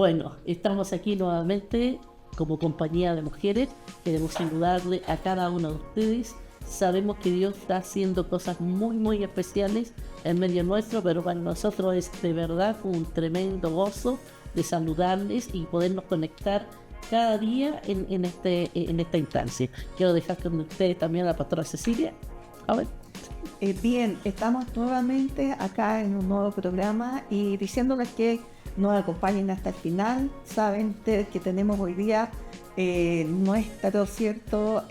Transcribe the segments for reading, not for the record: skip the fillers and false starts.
Bueno, estamos aquí nuevamente como compañía de mujeres. Queremos saludarle a cada uno de ustedes. Sabemos que Dios está haciendo cosas muy, muy especiales en medio nuestro, pero para nosotros es de verdad un tremendo gozo de saludarles y podernos conectar cada día en esta instancia. Quiero dejar con ustedes también a la pastora Cecilia. A ver. Bien, estamos nuevamente acá en un nuevo programa y diciéndoles que nos acompañen hasta el final. Saben ustedes que tenemos hoy día nuestro cierto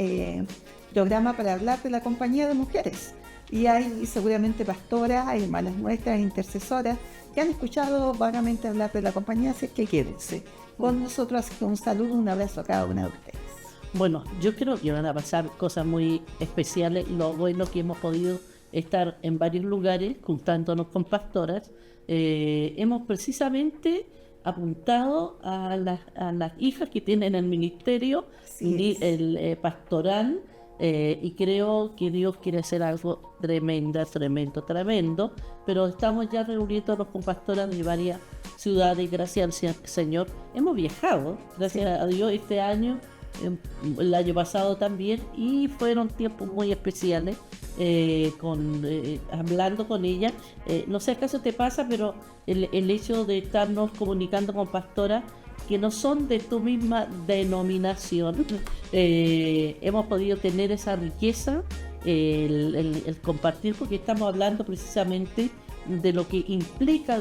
programa para hablar de la compañía de mujeres. Y hay seguramente pastoras, hay hermanas nuestras, intercesoras, que han escuchado vagamente hablar de la compañía, así que quédense con nosotros. Un saludo, un abrazo a cada una de ustedes. Bueno, yo creo que van a pasar cosas muy especiales. Lo bueno que hemos podido estar en varios lugares juntándonos con pastoras. Hemos precisamente apuntado a las hijas que tienen el ministerio pastoral, y creo que Dios quiere hacer algo tremendo, pero estamos ya reuniéndonos con pastoras de varias ciudades. Gracias al Señor hemos viajado, gracias a Dios, este año, el año pasado también, y fueron tiempos muy especiales hablando con ella. No sé acaso te pasa, pero el hecho de estarnos comunicando con pastoras que no son de tu misma denominación, hemos podido tener esa riqueza, el compartir, porque estamos hablando precisamente de lo que implica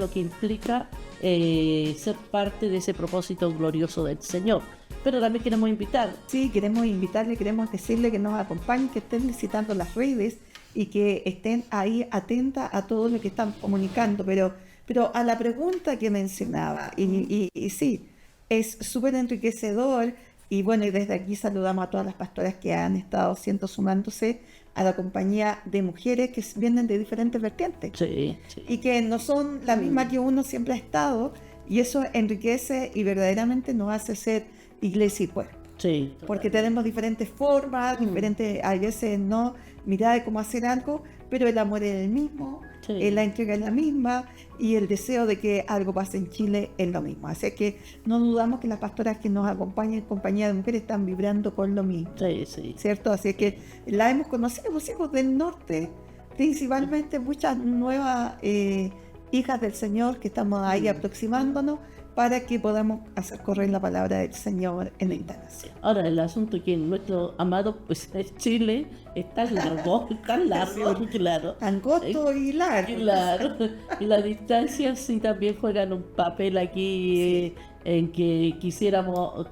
ser parte de ese propósito glorioso del Señor. Pero también queremos invitar. Sí, queremos invitarle, queremos decirle que nos acompañen, que estén visitando las redes y que estén ahí atentas a todo lo que están comunicando. Pero a la pregunta que mencionaba, y sí, es súper enriquecedor. Y bueno, y desde aquí saludamos a todas las pastoras que han estado sumándose a la compañía de mujeres que vienen de diferentes vertientes. Sí. Y que no son la misma que uno siempre ha estado, y eso enriquece y verdaderamente nos hace ser iglesia y cuerpo. Sí. Porque tenemos diferentes formas, diferentes, a veces no, mirada de cómo hacer algo, pero el amor es el mismo, la entrega es la misma, y el deseo de que algo pase en Chile es lo mismo. Así que no dudamos que las pastoras que nos acompañan en compañía de mujeres están vibrando con lo mismo. Sí. ¿Cierto? Así que la hemos conocido, los hijos del norte, principalmente muchas nuevas hijas del Señor que estamos ahí aproximándonos, para que podamos hacer correr la palabra del Señor en la internación. Ahora, el asunto es que nuestro amado Chile es tan largo, claro. Angosto y largo. Claro, y las distancias sí también juegan un papel aquí, en que quisiéramos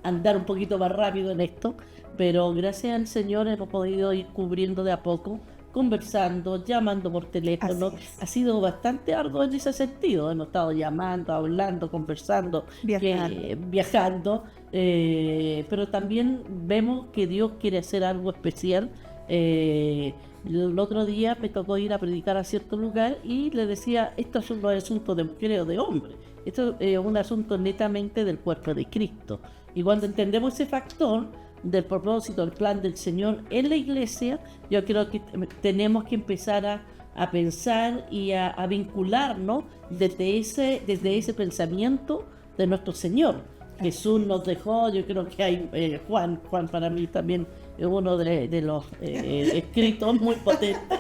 andar un poquito más rápido en esto, pero gracias al Señor hemos podido ir cubriendo de a poco, conversando, llamando por teléfono. Ha sido bastante arduo en ese sentido. Hemos estado llamando, hablando, conversando, viajando, pero también vemos que Dios quiere hacer algo especial. El otro día me tocó ir a predicar a cierto lugar y le decía, esto no es asunto de mujeres o de hombres, esto es un asunto netamente del cuerpo de Cristo. Y cuando entendemos ese factor del propósito, del plan del Señor en la iglesia, yo creo que tenemos que empezar a pensar y a vincularnos desde ese pensamiento de nuestro Señor. Jesús nos dejó, yo creo que hay Juan para mí también es uno de los escritos muy potentes.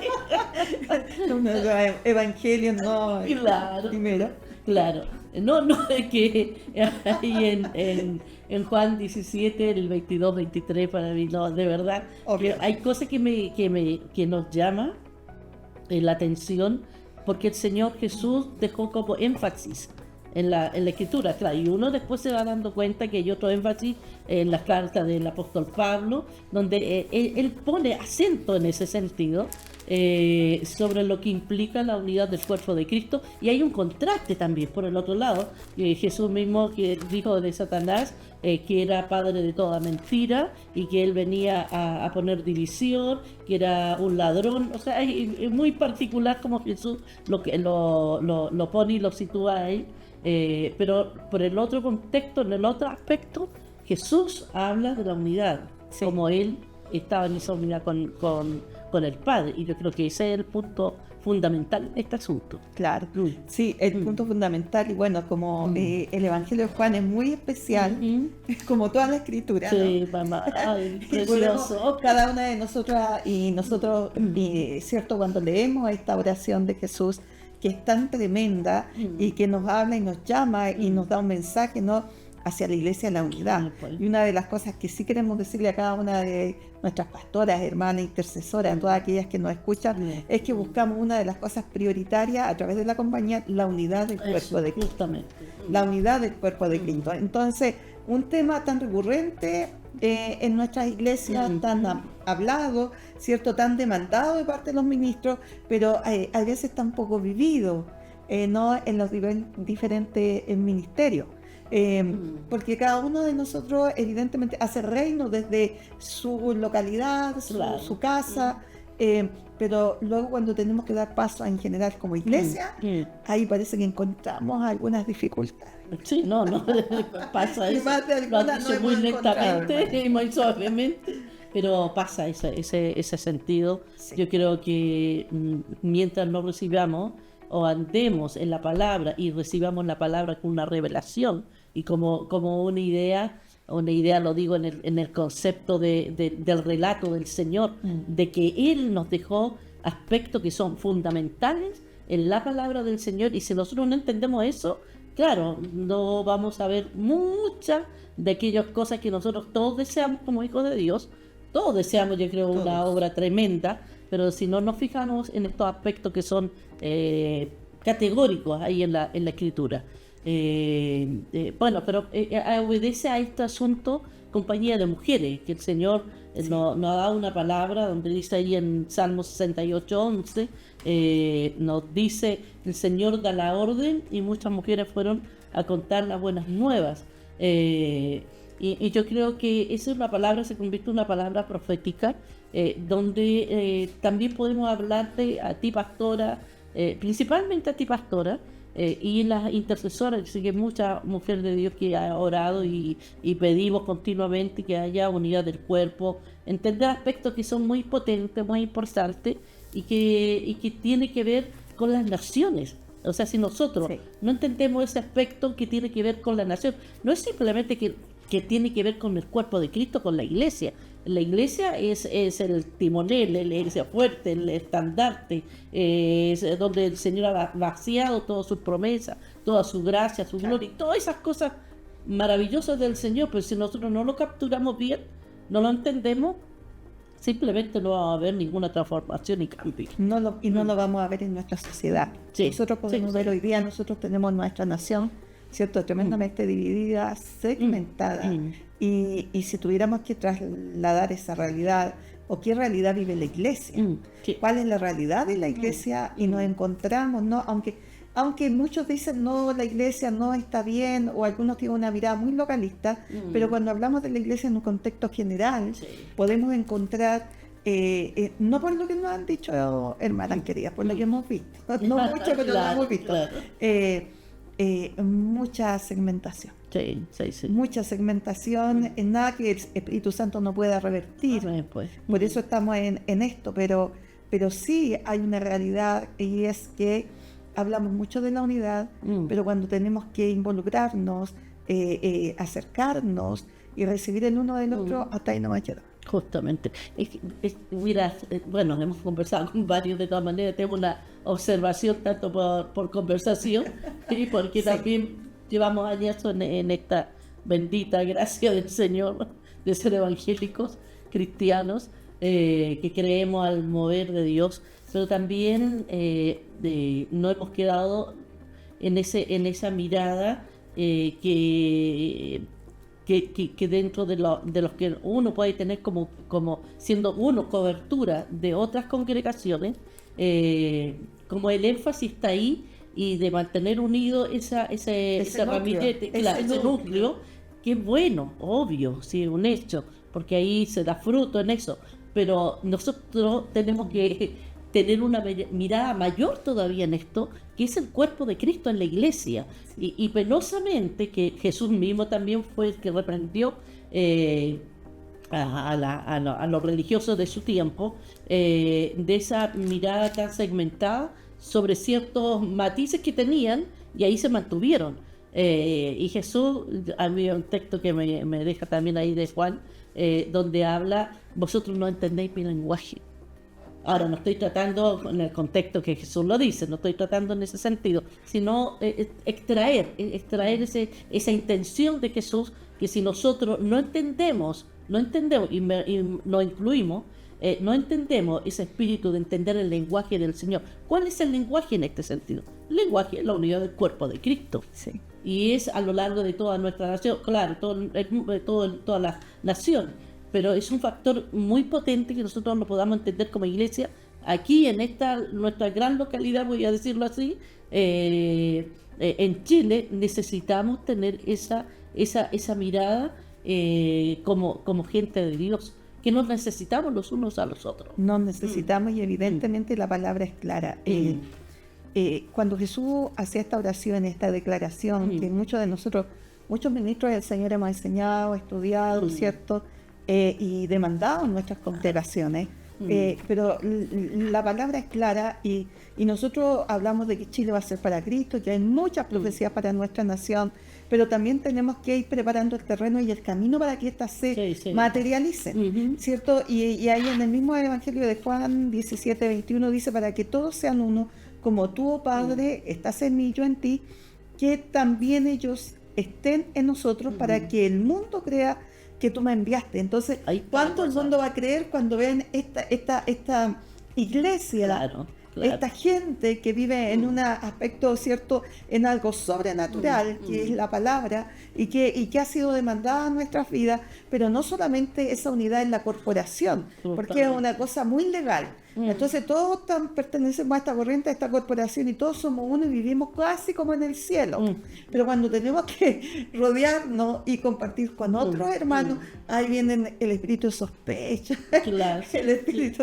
Uno de los evangelios, no, claro, primero. Claro, no, es que ahí en Juan 17, el 22, 23, para mí, no, de verdad, que hay cosas que nos llama la atención, porque el Señor Jesús dejó como énfasis en la escritura, claro, y uno después se va dando cuenta que hay otro énfasis en las cartas del apóstol Pablo, donde él pone acento en ese sentido, sobre lo que implica la unidad del cuerpo de Cristo, y hay un contraste también por el otro lado. Jesús mismo que dijo de Satanás que era padre de toda mentira y que él venía a poner división, que era un ladrón. O sea, es muy particular como Jesús lo pone y lo sitúa ahí, pero por el otro contexto, en el otro aspecto, Jesús habla de la unidad, como él estaba en esa unidad con el Padre, y yo creo que ese es el punto fundamental en este asunto. Claro, sí, el punto fundamental, y bueno, como el Evangelio de Juan es muy especial, como toda la escritura, Sí, ¿no? mamá, ay, Y precioso. podemos, cada una de nosotras y nosotros, ¿cierto? Cuando leemos esta oración de Jesús, que es tan tremenda y que nos habla y nos llama y nos da un mensaje, ¿no? Hacia la iglesia de la unidad. Y una de las cosas que sí queremos decirle a cada una de nuestras pastoras, hermanas, intercesoras, a todas aquellas que nos escuchan, es que buscamos una de las cosas prioritarias a través de la compañía, la unidad del cuerpo de Cristo. Justamente. La unidad del cuerpo de Cristo. Entonces, un tema tan recurrente en nuestras iglesias, tan hablado, ¿cierto? Tan demandado de parte de los ministros, pero a veces tan poco vivido, ¿no? En los diferentes ministerios. Porque cada uno de nosotros evidentemente hace reino desde su localidad, Claro. su casa, pero luego cuando tenemos que dar paso en general como iglesia, ahí parece que encontramos algunas dificultades. Sí, no, pasa Y eso. más de Lo alguna has no dicho muy hemos encontrado, lentamente y muy suavemente, pero pasa ese sentido. Sí. Yo creo que mientras no recibamos o andemos en la palabra y recibamos la palabra con una revelación y como una idea lo digo en el concepto del relato del Señor, de que Él nos dejó aspectos que son fundamentales en la palabra del Señor, y si nosotros no entendemos eso, claro, no vamos a ver muchas de aquellas cosas que nosotros todos deseamos como hijos de Dios. Todos deseamos, yo creo, una Todos. obra tremenda, pero si no nos fijamos en estos aspectos que son categóricos ahí en la Escritura. Bueno, pero obedece a este asunto compañía de mujeres, que el Señor nos ha dado una palabra donde dice ahí en Salmo 68:11, nos dice, el Señor da la orden y muchas mujeres fueron a contar las buenas nuevas. Y yo creo que esa es una palabra, se convierte en una palabra profética, donde también podemos hablarte a ti, pastora, principalmente a ti, pastora, y las intercesoras, así que muchas mujeres de Dios que ha orado y pedimos continuamente que haya unidad del cuerpo, entender aspectos que son muy potentes, muy importantes y que tiene que ver con las naciones. O sea, si nosotros no entendemos ese aspecto que tiene que ver con la nación, no es simplemente que tiene que ver con el cuerpo de Cristo, con la iglesia. La iglesia es el timonel, la iglesia fuerte, el estandarte, es donde el Señor ha vaciado todas sus promesas, toda su gracia, su gloria, y todas esas cosas maravillosas del Señor. Pero si nosotros no lo capturamos bien, no lo entendemos, simplemente no va a haber ninguna transformación y cambio. No lo vamos a ver en nuestra sociedad. Sí, Nosotros podemos ver hoy día, nosotros tenemos nuestra nación, ¿cierto? Tremendamente dividida, segmentada. Y si tuviéramos que trasladar esa realidad, o qué realidad vive la iglesia, cuál es la realidad de la iglesia, y nos encontramos, ¿no? Aunque muchos dicen, no, la iglesia no está bien, o algunos tienen una mirada muy localista, pero cuando hablamos de la iglesia en un contexto general, podemos encontrar, no por lo que nos han dicho hermanas queridas, por lo que hemos visto, no mucho, pero lo hemos visto, mucha segmentación. Mucha segmentación, en nada que el Espíritu Santo no pueda revertir. Por eso estamos en esto, pero sí hay una realidad, y es que hablamos mucho de la unidad, pero cuando tenemos que involucrarnos, acercarnos y recibir el uno del otro, hasta ahí no va a llegar. Justamente. Mira, bueno, hemos conversado con varios de todas maneras, tengo una observación tanto por conversación y porque también llevamos años en esta bendita gracia del Señor de ser evangélicos, cristianos, que creemos al mover de Dios, pero también no hemos quedado en esa mirada que dentro de los que uno puede tener como siendo uno cobertura de otras congregaciones, como el énfasis está ahí, y de mantener unido ese ramillete, ese núcleo, que es bueno, obvio, sí, un hecho, porque ahí se da fruto en eso, pero nosotros tenemos que tener una mirada mayor todavía en esto, que es el cuerpo de Cristo en la iglesia, y penosamente que Jesús mismo también fue el que reprendió a los religiosos de su tiempo, de esa mirada tan segmentada sobre ciertos matices que tenían y ahí se mantuvieron. Y Jesús, había un texto que me deja también ahí de Juan, donde habla, vosotros no entendéis mi lenguaje. Ahora, no estoy tratando en el contexto que Jesús lo dice, no estoy tratando en ese sentido, sino extraer esa intención de Jesús, que si nosotros no entendemos y lo incluimos, no entendemos ese espíritu de entender el lenguaje del Señor. ¿Cuál es el lenguaje en este sentido? El lenguaje es la unidad del cuerpo de Cristo. Sí. Y es a lo largo de toda nuestra nación, claro, toda la nación, pero es un factor muy potente que nosotros lo podamos entender como iglesia. Aquí en nuestra gran localidad, voy a decirlo así, en Chile necesitamos tener esa mirada como gente de Dios, que nos necesitamos los unos a los otros. Nos necesitamos y evidentemente la palabra es clara. Cuando Jesús hacía esta oración, esta declaración, que muchos de nosotros, muchos ministros del Señor hemos enseñado, estudiado, ¿cierto? Y demandado en nuestras congregaciones. Pero la palabra es clara y nosotros hablamos de que Chile va a ser para Cristo, que hay muchas profecías para nuestra nación, pero también tenemos que ir preparando el terreno y el camino para que éstas se materialicen, ¿cierto? Y ahí en el mismo Evangelio de Juan 17:21 dice, para que todos sean uno, como tú, oh Padre, estás en mí, yo en ti, que también ellos estén en nosotros para que el mundo crea que tú me enviaste. Entonces, ¿cuánto el mundo va a creer cuando vean esta iglesia, Claro. esta gente que vive en un aspecto, ¿cierto?, en algo sobrenatural, que es la palabra, y que ha sido demandada en nuestras vidas, pero no solamente esa unidad en la corporación, porque es una cosa muy legal. Entonces todos pertenecemos a esta corriente, a esta corporación, y todos somos uno y vivimos casi como en el cielo. Pero cuando tenemos que rodearnos y compartir con otros hermanos, ahí viene el espíritu de sospecha, el espíritu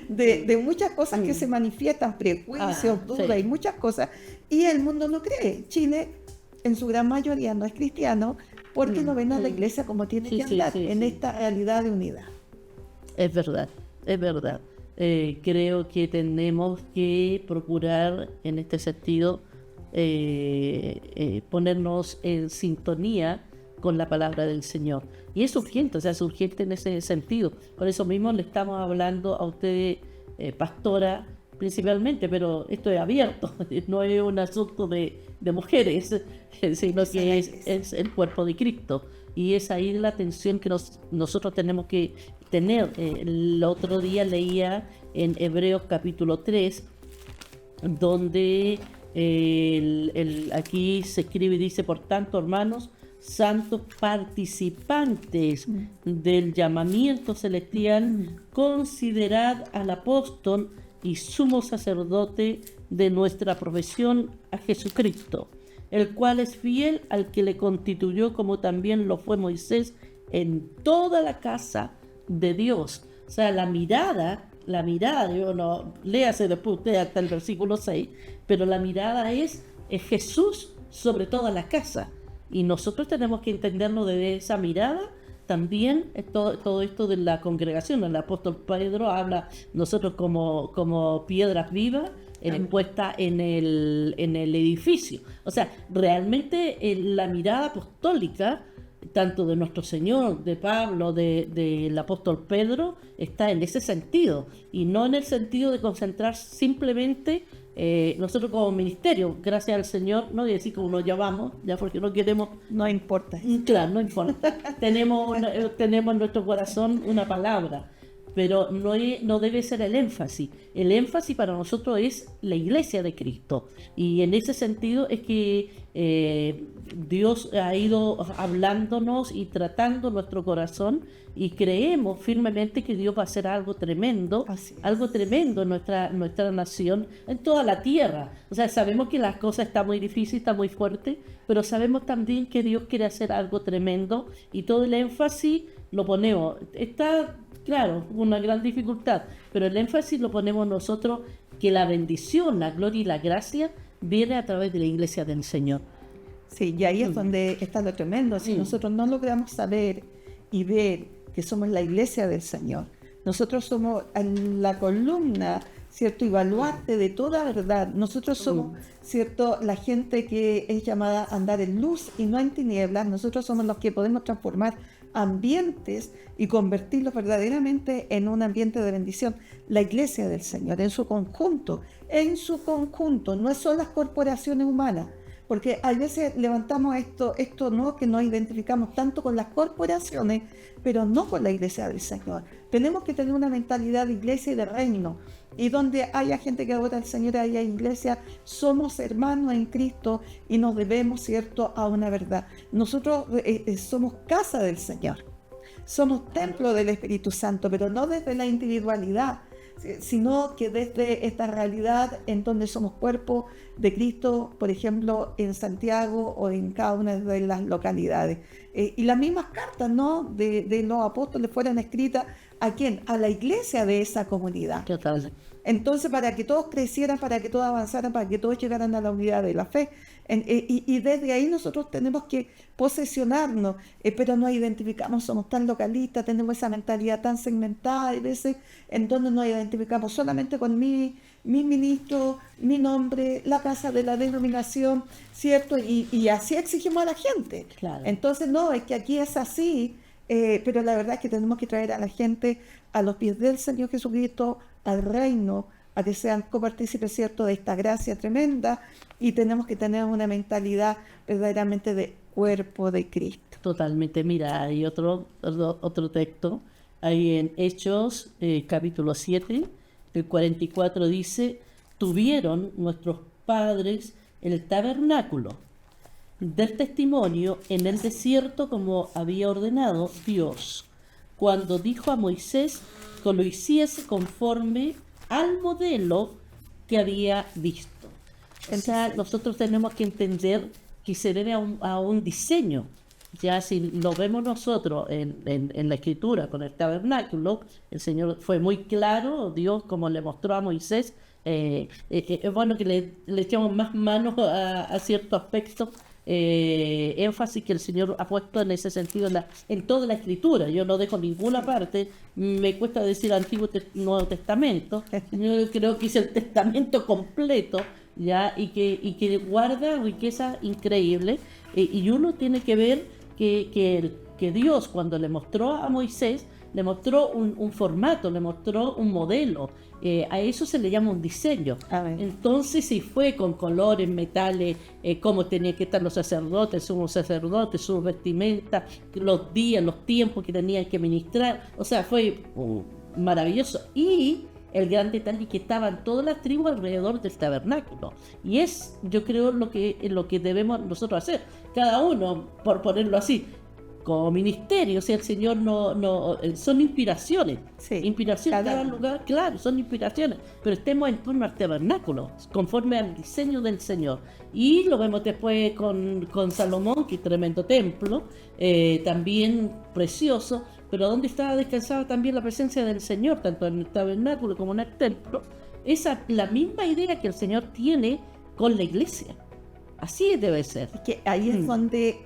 de muchas cosas que se manifiestan, prejuicios, dudas y muchas cosas, y el mundo no cree. Chile en su gran mayoría no es cristiano porque no ven a la iglesia como tiene que andar en esta realidad de unidad. Es verdad. Creo que tenemos que procurar en este sentido ponernos en sintonía con la palabra del Señor. Y es urgente, es urgente en ese sentido. Por eso mismo le estamos hablando a usted, pastora, principalmente, pero esto es abierto, no es un asunto de mujeres, sino que es el cuerpo de Cristo. Y es ahí la tensión que nosotros tenemos que tener. El otro día leía en Hebreos capítulo 3, donde aquí se escribe y dice, por tanto, hermanos, santos participantes del llamamiento celestial, considerad al apóstol y sumo sacerdote de nuestra profesión, a Jesucristo, el cual es fiel al que le constituyó, como también lo fue Moisés, en toda la casa de Dios. O sea, la mirada, yo no, léase después usted hasta el versículo 6, pero la mirada es Jesús sobre toda la casa. Y nosotros tenemos que entendernos desde esa mirada también todo esto de la congregación. El apóstol Pedro habla nosotros como piedras vivas puestas en el edificio. O sea, realmente la mirada apostólica, tanto de nuestro Señor, de Pablo, del apóstol Pedro, está en ese sentido, y no en el sentido de concentrar simplemente nosotros como ministerio, gracias al Señor, no voy a decir como nos llamamos, ya porque no queremos... No importa. Claro, no importa. tenemos en nuestro corazón una palabra, pero no debe ser el énfasis. El énfasis para nosotros es la iglesia de Cristo. Y en ese sentido es que Dios ha ido hablándonos y tratando nuestro corazón, y creemos firmemente que Dios va a hacer algo tremendo en nuestra nación, en toda la tierra. O sea, sabemos que las cosas están muy difíciles, están muy fuertes, pero sabemos también que Dios quiere hacer algo tremendo, y todo el énfasis lo ponemos. Está, claro, una gran dificultad, pero el énfasis lo ponemos nosotros, que la bendición, la gloria y la gracia viene a través de la iglesia del Señor. Sí, y ahí es donde está lo tremendo. Si nosotros no logramos saber y ver que somos la iglesia del Señor. Nosotros somos la columna, ¿cierto? Y baluarte de toda verdad. Nosotros somos, ¿cierto? La gente que es llamada a andar en luz y no en tinieblas. Nosotros somos los que podemos transformar ambientes y convertirlos verdaderamente en un ambiente de bendición. La iglesia del Señor, en su conjunto, no son las corporaciones humanas. Porque a veces levantamos esto no, que nos identificamos tanto con las corporaciones, pero no con la iglesia del Señor. Tenemos que tener una mentalidad de iglesia y de reino. Y donde haya gente que adora al Señor, haya iglesia, somos hermanos en Cristo y nos debemos, ¿cierto?, a una verdad. Nosotros somos casa del Señor. Somos templo del Espíritu Santo, pero no desde la individualidad, sino que desde esta realidad en donde somos cuerpo de Cristo, por ejemplo, en Santiago o en cada una de las localidades. Y las mismas cartas, ¿no?, de los apóstoles fueron escritas, ¿a quién? A la iglesia de esa comunidad. Entonces, para que todos crecieran, para que todos avanzaran, para que todos llegaran a la unidad de la fe. Y desde ahí nosotros tenemos que posesionarnos, pero nos identificamos, somos tan localistas, tenemos esa mentalidad tan segmentada, hay veces en donde nos identificamos solamente con mi ministro, mi nombre, la casa de la denominación, ¿cierto? Y así exigimos a la gente. Claro. Entonces, no, es que aquí es así, pero la verdad es que tenemos que traer a la gente a los pies del Señor Jesucristo, al reino, a que sean copartícipes, ¿cierto?, de esta gracia tremenda, y tenemos que tener una mentalidad verdaderamente de cuerpo de Cristo. Totalmente. Mira, hay otro texto, ahí en Hechos, capítulo 7, el 44 dice: tuvieron nuestros padres el tabernáculo del testimonio en el desierto, como había ordenado Dios, cuando dijo a Moisés que lo hiciese conforme al modelo que había visto. O sea, nosotros tenemos que entender que se debe a un diseño. Ya si lo vemos nosotros en la escritura con el tabernáculo, el Señor fue muy claro, Dios, como le mostró a Moisés. Es bueno que le echemos más manos a ciertos aspectos, énfasis que el Señor ha puesto en ese sentido en toda la escritura. Yo no dejo ninguna parte, me cuesta decir Antiguo Nuevo Testamento, yo creo que es el testamento completo, ya, y que guarda riqueza increíble, y uno tiene que ver que Dios, cuando le mostró a Moisés, le mostró un formato, le mostró un modelo. A eso se le llama un diseño. Entonces, si fue con colores, metales, cómo tenían que estar los sacerdotes, sus vestimentas, los días, los tiempos que tenían que ministrar, o sea, fue maravilloso. Y el gran detalle es que estaban todas las tribus alrededor del tabernáculo. Y es, yo creo, lo que debemos nosotros hacer. Cada uno, por ponerlo así, como ministerio, o sea, el Señor son inspiraciones. Sí, inspiraciones en cada lugar, claro, son inspiraciones. Pero estemos en torno al tabernáculo, conforme al diseño del Señor. Y lo vemos después con Salomón, que es tremendo templo, también precioso, pero donde estaba descansada también la presencia del Señor, tanto en el tabernáculo como en el templo. Esa la misma idea que el Señor tiene con la iglesia. Así debe ser. Es que ahí es donde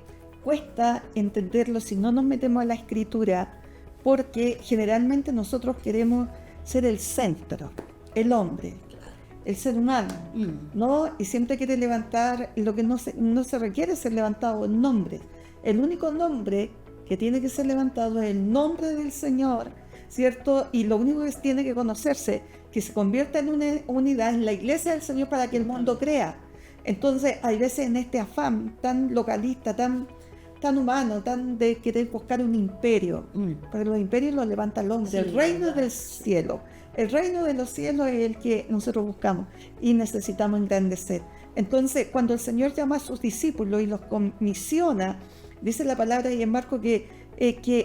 cuesta entenderlo si no nos metemos a la escritura, porque generalmente nosotros queremos ser el centro, el hombre, el ser humano, ¿no? Y siempre quiere levantar lo que no se requiere ser levantado en nombre. El único nombre que tiene que ser levantado es el nombre del Señor, ¿cierto? Y lo único que tiene que conocerse, que se convierta en una unidad en la iglesia del Señor para que el mundo crea. Entonces, hay veces en este afán tan localista, tan humano, tan de querer buscar un imperio, porque los imperios los levanta el hombre, el reino del cielo. El reino de los cielos es el que nosotros buscamos y necesitamos engrandecer. Entonces, cuando el Señor llama a sus discípulos y los comisiona, dice la palabra ahí en Marcos que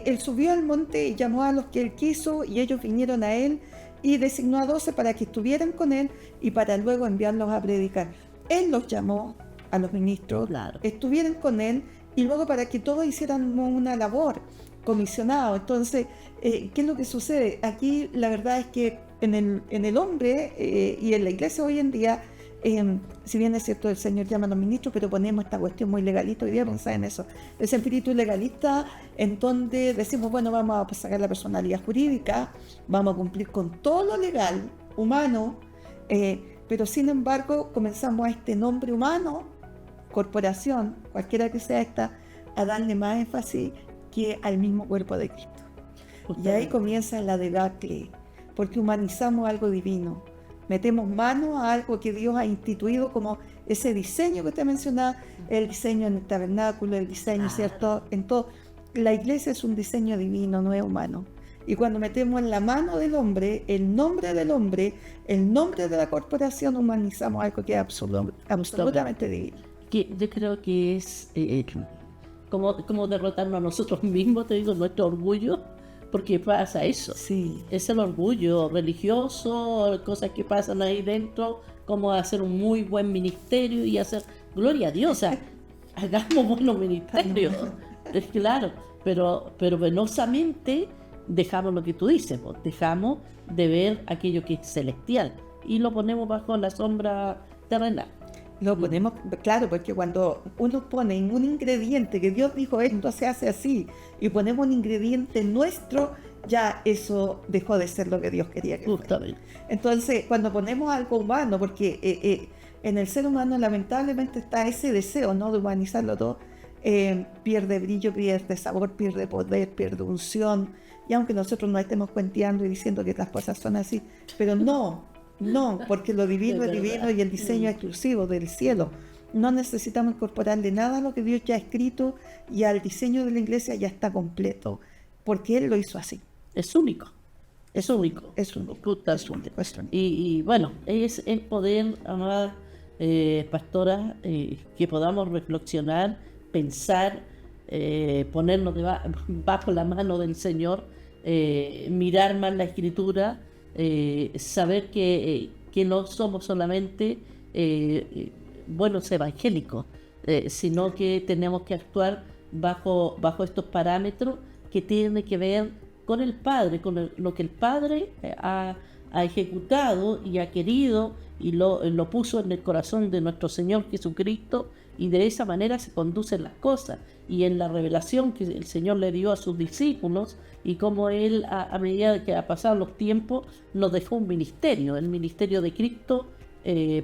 Él subió al monte y llamó a los que Él quiso, y ellos vinieron a Él y designó a 12 para que estuvieran con Él y para luego enviarlos a predicar. Él los llamó a los ministros, claro, estuvieran con Él, y luego para que todos hicieran una labor comisionado. Entonces, ¿qué es lo que sucede? Aquí la verdad es que en el hombre y en la iglesia hoy en día Si bien es cierto, el Señor llama a los ministros, pero ponemos esta cuestión muy legalista. Hoy día pensar en eso. Ese espíritu legalista en donde decimos, bueno, vamos a sacar la personalidad jurídica, vamos a cumplir con todo lo legal, humano, pero sin embargo comenzamos a este nombre humano, corporación, cualquiera que sea esta, a darle más énfasis que al mismo cuerpo de Cristo. Y ahí comienza la debacle, porque humanizamos algo divino. Metemos mano a algo que Dios ha instituido como ese diseño que te mencionaba, el diseño en el tabernáculo, el diseño, ¿cierto? En todo. La iglesia es un diseño divino, no es humano. Y cuando metemos en la mano del hombre, el nombre del hombre, el nombre de la corporación, humanizamos algo que es absolutamente divino. Yo creo que es como derrotarnos a nosotros mismos, te digo, nuestro orgullo, porque pasa eso. Sí. Es el orgullo religioso, cosas que pasan ahí dentro, como hacer un muy buen ministerio y hacer, gloria a Dios, o sea, hagamos buenos ministerios, es claro, pero penosamente dejamos lo que tú dices, pues, dejamos de ver aquello que es celestial y lo ponemos bajo la sombra terrenal. Lo ponemos, claro, porque cuando uno pone un ingrediente que Dios dijo esto se hace así y ponemos un ingrediente nuestro, ya eso dejó de ser lo que Dios quería que fuera. Entonces, cuando ponemos algo humano, porque en el ser humano lamentablemente está ese deseo, ¿no?, de humanizarlo todo, pierde brillo, pierde sabor, pierde poder, pierde unción, y aunque nosotros no estemos cuenteando y diciendo que las cosas son así, pero no, porque lo divino es divino y el diseño es exclusivo del cielo. No necesitamos incorporarle nada a lo que Dios ya ha escrito y al diseño de la iglesia ya está completo, porque Él lo hizo así. Es único. Y bueno, es el poder, amada pastora, que podamos reflexionar, pensar, ponernos bajo la mano del Señor, mirar más la Escritura, saber que no somos solamente buenos evangélicos, sino que tenemos que actuar bajo estos parámetros que tienen que ver con el Padre, con lo que el Padre ha ejecutado y ha querido y lo puso en el corazón de nuestro Señor Jesucristo, y de esa manera se conducen las cosas, y en la revelación que el Señor le dio a sus discípulos, y como Él a medida que ha pasado los tiempos nos dejó un ministerio, el ministerio de Cristo,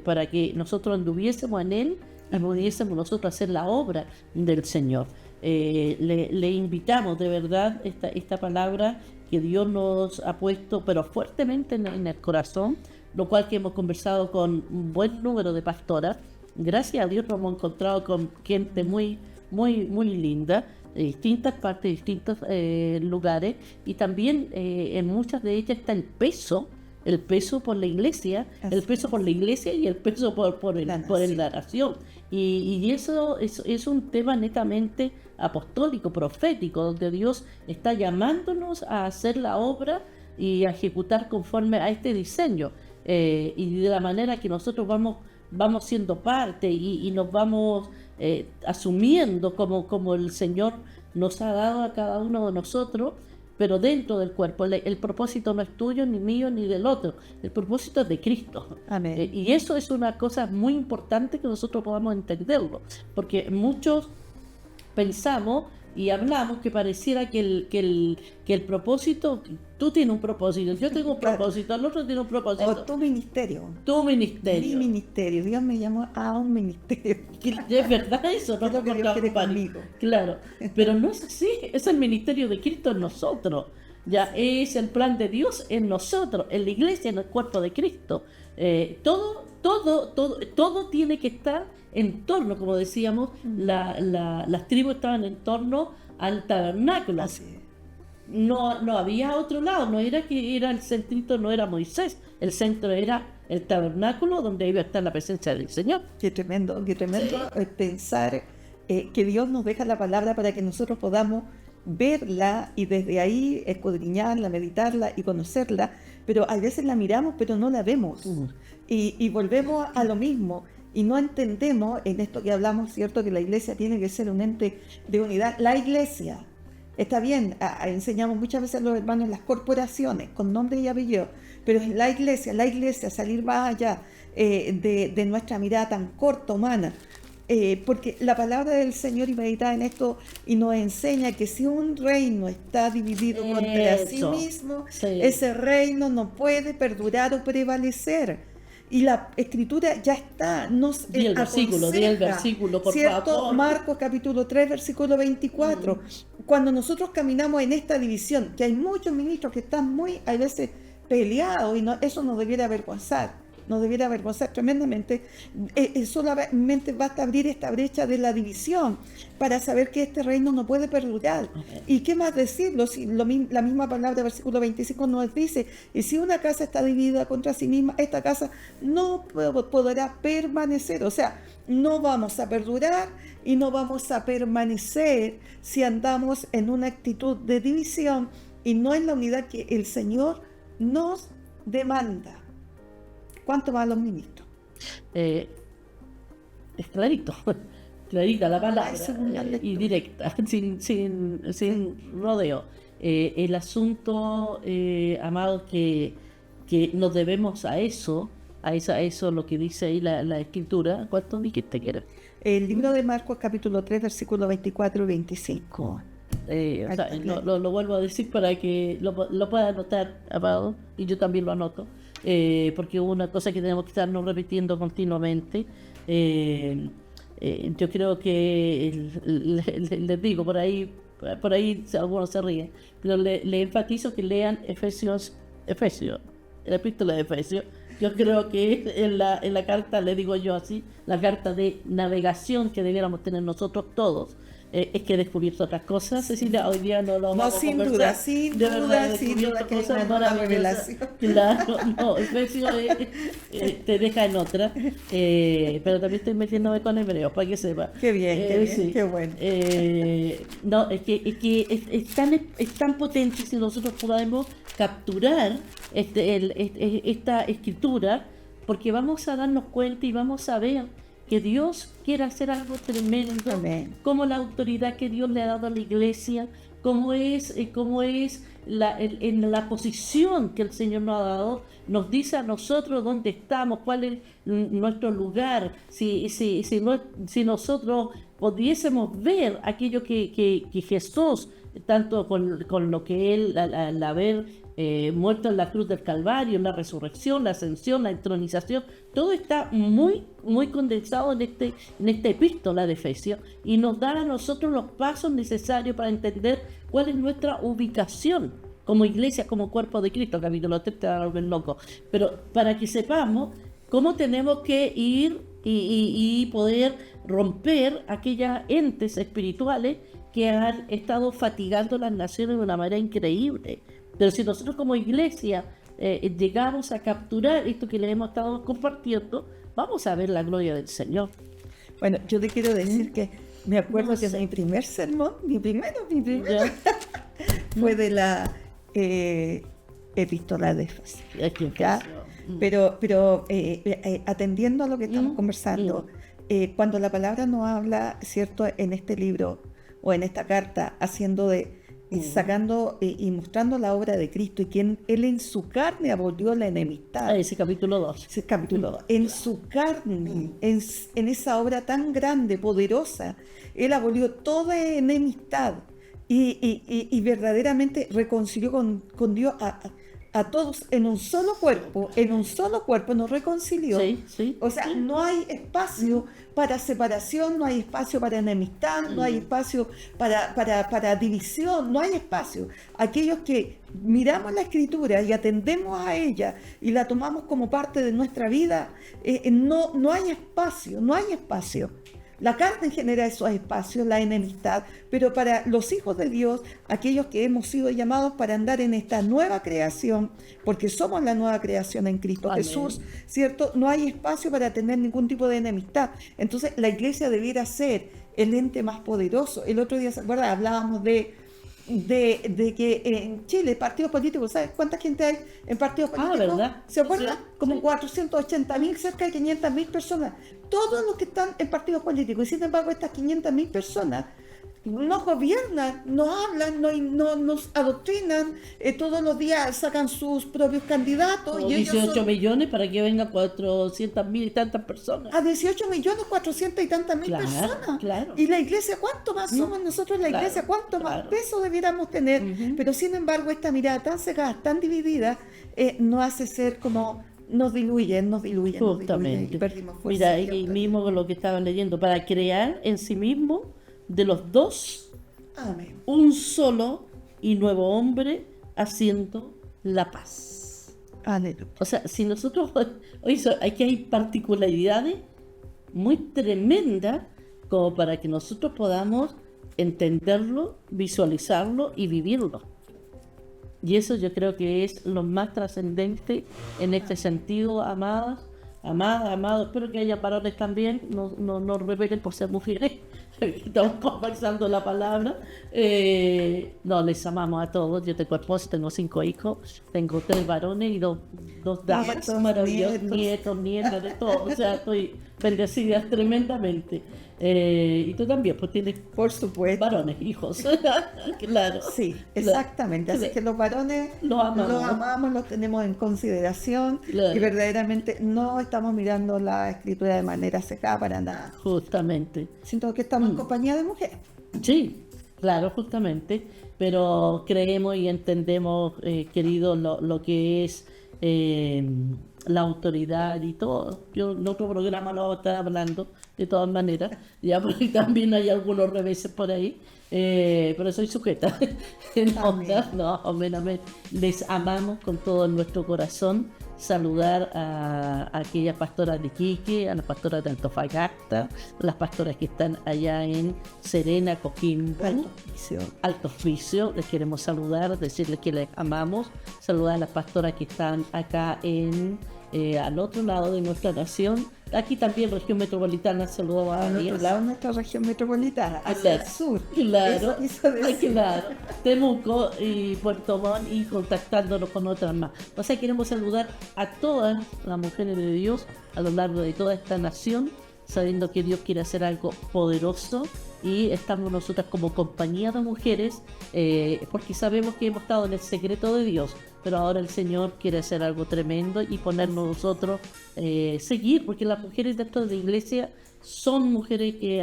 para que nosotros anduviésemos en Él y pudiésemos nosotros hacer la obra del Señor. Le invitamos de verdad esta palabra que Dios nos ha puesto pero fuertemente en el corazón, lo cual que hemos conversado con un buen número de pastoras. Gracias a Dios nos hemos encontrado con gente muy linda, de distintas partes, de distintos lugares, y también en muchas de ellas está el peso por la iglesia, el peso por la iglesia y el peso por la nación. Y eso es un tema netamente apostólico, profético, donde Dios está llamándonos a hacer la obra y a ejecutar conforme a este diseño, y de la manera que nosotros vamos siendo parte y nos vamos asumiendo como el Señor nos ha dado a cada uno de nosotros, pero dentro del cuerpo. El propósito no es tuyo, ni mío, ni del otro. El propósito es de Cristo. Amén. Y eso es una cosa muy importante que nosotros podamos entenderlo, porque muchos pensamos y hablamos que pareciera que el propósito, tú tienes un propósito, yo tengo un propósito, el otro tiene un propósito. O tu ministerio. Mi ministerio. Dios me llamó a un ministerio. Es verdad eso, no es lo que Dios quiere conmigo. Claro, pero no es así, es el ministerio de Cristo en nosotros. Ya es el plan de Dios en nosotros, en la iglesia, en el cuerpo de Cristo. Todo tiene que estar en torno, como decíamos, las tribus estaban en torno al tabernáculo. Así es. No había otro lado, no era que era el centrito, no era Moisés, el centro era el tabernáculo donde iba a estar la presencia del Señor. Qué tremendo pensar que Dios nos deja la palabra para que nosotros podamos verla y desde ahí escudriñarla, meditarla y conocerla, pero a veces la miramos pero no la vemos. Y volvemos a lo mismo y no entendemos en esto que hablamos, cierto, que la iglesia tiene que ser un ente de unidad. La iglesia Está bien, enseñamos muchas veces a los hermanos las corporaciones con nombre y apellido, pero es la iglesia, salir más allá de nuestra mirada tan corta, humana. Porque la palabra del Señor y meditar en esto y nos enseña que si un reino está dividido contra sí Eso, mismo, sí. ese reino no puede perdurar o prevalecer. Y la escritura ya está, nos Di el versículo, por ¿cierto? favor. Marcos capítulo 3, versículo 24. Cuando nosotros caminamos en esta división, que hay muchos ministros que están muy, a veces, peleados, y eso nos debiera avergonzar. Nos debiera avergonzar tremendamente. Solamente basta abrir esta brecha de la división para saber que este reino no puede perdurar. ¿Y qué más decirlo? Si la misma palabra, versículo 25, nos dice: y si una casa está dividida contra sí misma, esta casa no podrá permanecer. O sea, no vamos a perdurar y no vamos a permanecer si andamos en una actitud de división y no en la unidad que el Señor nos demanda. ¿Cuánto van los ministros? Es clarito, clarita la palabra y directa, sin rodeo. El asunto, amado, que nos debemos a eso, lo que dice ahí la escritura. ¿Cuánto dijiste que era? El libro de Marcos, capítulo 3, versículos 24 y 25. O sea, lo vuelvo a decir para que lo pueda anotar, amado, y yo también lo anoto. Porque es una cosa que tenemos que estarnos repitiendo continuamente. Yo creo que les digo, por ahí algunos se ríen, pero le enfatizo que lean Efesios, la epístola de Efesios. Yo creo que en la carta, le digo yo así, la carta de navegación que debiéramos tener nosotros todos. Es que he descubierto otras cosas, Cecilia, hoy día no lo vamos a conversar. Sin duda que hay una nueva revelación. Claro, no, Efesios te deja en otra, pero también estoy metiéndome con hebreos, para que sepa. Qué bien, Sí. qué bueno. No, es que es tan potente si nosotros podemos capturar esta escritura, porque vamos a darnos cuenta y vamos a ver que Dios quiere hacer algo tremendo. Amén. Como la autoridad que Dios le ha dado a la iglesia, cómo es la posición que el Señor nos ha dado, nos dice a nosotros dónde estamos, cuál es nuestro lugar. Si nosotros pudiésemos ver aquello que Jesús, tanto con lo que Él, al haber muerto en la cruz del Calvario, la resurrección, la ascensión, la entronización, todo está muy, muy condensado en esta epístola de Efesios, y nos da a nosotros los pasos necesarios para entender cuál es nuestra ubicación como iglesia, como cuerpo de Cristo. Capítulo 3 te va a volver loco, pero para que sepamos cómo tenemos que ir y poder romper aquellas entes espirituales que han estado fatigando las naciones de una manera increíble. Pero si nosotros como iglesia llegamos a capturar esto que le hemos estado compartiendo, vamos a ver la gloria del Señor. Bueno, yo te quiero decir que me acuerdo que mi primer sermón, mi primero, fue de la epístola de Efesios. ¿Ya? Pero atendiendo a lo que estamos conversando, cuando la palabra nos habla, ¿cierto?, en este libro o en esta carta, sacando y mostrando la obra de Cristo y que Él en su carne abolió la enemistad. Ese capítulo 2. Ese capítulo 2. En su carne, en esa obra tan grande, poderosa, Él abolió toda enemistad y verdaderamente reconcilió con Dios a todos en un solo cuerpo nos reconcilió. Sí. O sea, no hay espacio para separación, no hay espacio para enemistad, no hay espacio para división, no hay espacio. Aquellos que miramos la Escritura y atendemos a ella y la tomamos como parte de nuestra vida, no hay espacio. La carne genera esos espacios, la enemistad, pero para los hijos de Dios, aquellos que hemos sido llamados para andar en esta nueva creación, porque somos la nueva creación en Cristo Jesús, ¿cierto? No hay espacio para tener ningún tipo de enemistad. Entonces, la iglesia debiera ser el ente más poderoso. El otro día, ¿se acuerdan? Hablábamos de que en Chile, partidos políticos, ¿sabes cuánta gente hay en partidos políticos? ¿Verdad? ¿Se acuerdan? Sí. Como 480.000, cerca de 500.000 personas. Todos los que están en partidos políticos. Y sin embargo, estas 500.000 personas nos gobiernan, nos hablan, nos adoctrinan, todos los días sacan sus propios candidatos Como y ellos 18 son millones para que vengan 400.000 y tantas personas. a 18.400.000 y tantas mil Claro, personas. claro. Y la iglesia, ¿cuánto más somos nosotros la Claro, iglesia? ¿Cuánto más claro. peso debiéramos tener? Ujú. Pero sin embargo, esta mirada tan cegada, tan dividida, nos hace ser como, nos diluyen y Justamente. perdimos fuerza. Mira, ahí siempre. mismo con lo que estaba leyendo, para crear en sí mismo de los dos Amén. un solo y nuevo hombre haciendo la paz. Aleluya. O sea, si nosotros, hoy aquí hay particularidades muy tremendas como para que nosotros podamos entenderlo, visualizarlo y vivirlo. Y eso yo creo que es lo más trascendente en este sentido, amadas, amados. Espero que haya varones también, no rebelen por ser mujeres. Estamos conversando la palabra. No, les amamos a todos. Yo tengo esposo, tengo 5 hijos, tengo 3 varones y dos damas Nietos, maravillosos, nietas, de todo. O sea, estoy bendecida tremendamente. Y tú también, pues tienes Por supuesto. varones, hijos. Claro. Sí, exactamente. Así Claro. que los varones Los amamos. los tenemos en consideración Claro. y verdaderamente no estamos mirando la escritura de manera secada para nada. Justamente. Siento que estamos en compañía de mujeres. Sí, claro, justamente. Pero creemos y entendemos, querido, lo que es la autoridad y todo. Yo en otro programa lo voy a estar hablando, de todas maneras, ya porque también hay algunos reveses por ahí, pero soy sujeta. Amén. Amén. Les amamos con todo nuestro corazón. Saludar a aquellas pastoras de Iquique, a las pastoras de Antofagasta, las pastoras que están allá en Serena, Coquimbo, Alto Hospicio. Les queremos saludar, decirles que les amamos. Saludar a las pastoras que están acá al otro lado de nuestra nación. Aquí también, región metropolitana, saludos a Al otro ellas. lado de nuestra región metropolitana, hacia Claro, el sur. claro, Eso quiso decir. claro. Temuco y Puerto Montt y contactándonos con otras más. O sea, queremos saludar a todas las mujeres de Dios a lo largo de toda esta nación, sabiendo que Dios quiere hacer algo poderoso y estamos nosotras como compañía de mujeres, porque sabemos que hemos estado en el secreto de Dios, pero ahora el Señor quiere hacer algo tremendo y ponernos nosotros, seguir, porque las mujeres dentro de la iglesia son mujeres que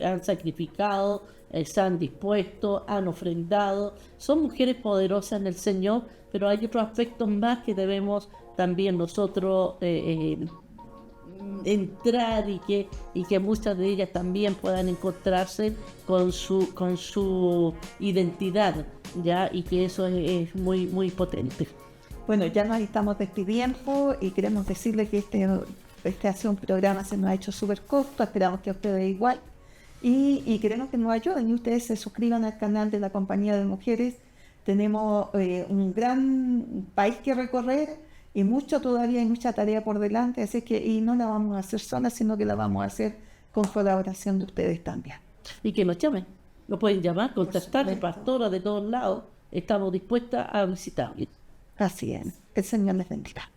han sacrificado, se han dispuesto, han ofrendado, son mujeres poderosas en el Señor, pero hay otros aspectos más que debemos también nosotros entrar y que muchas de ellas también puedan encontrarse con su identidad, ya, y que eso es muy muy potente. Bueno, ya nos estamos despidiendo y queremos decirles que este ha sido un programa, se nos ha hecho súper corto, esperamos que a ustedes igual. Y queremos que nos ayuden y ustedes se suscriban al canal de la Compañía de Mujeres. Tenemos un gran país que recorrer y todavía hay mucha tarea por delante, así que y no la vamos a hacer sola, sino que la vamos a hacer con colaboración de ustedes también. Y que nos llamen, nos pueden llamar, contactar, supuesto. pastoras de todos lados, estamos dispuestas a visitarles. Así es, el Señor les bendiga.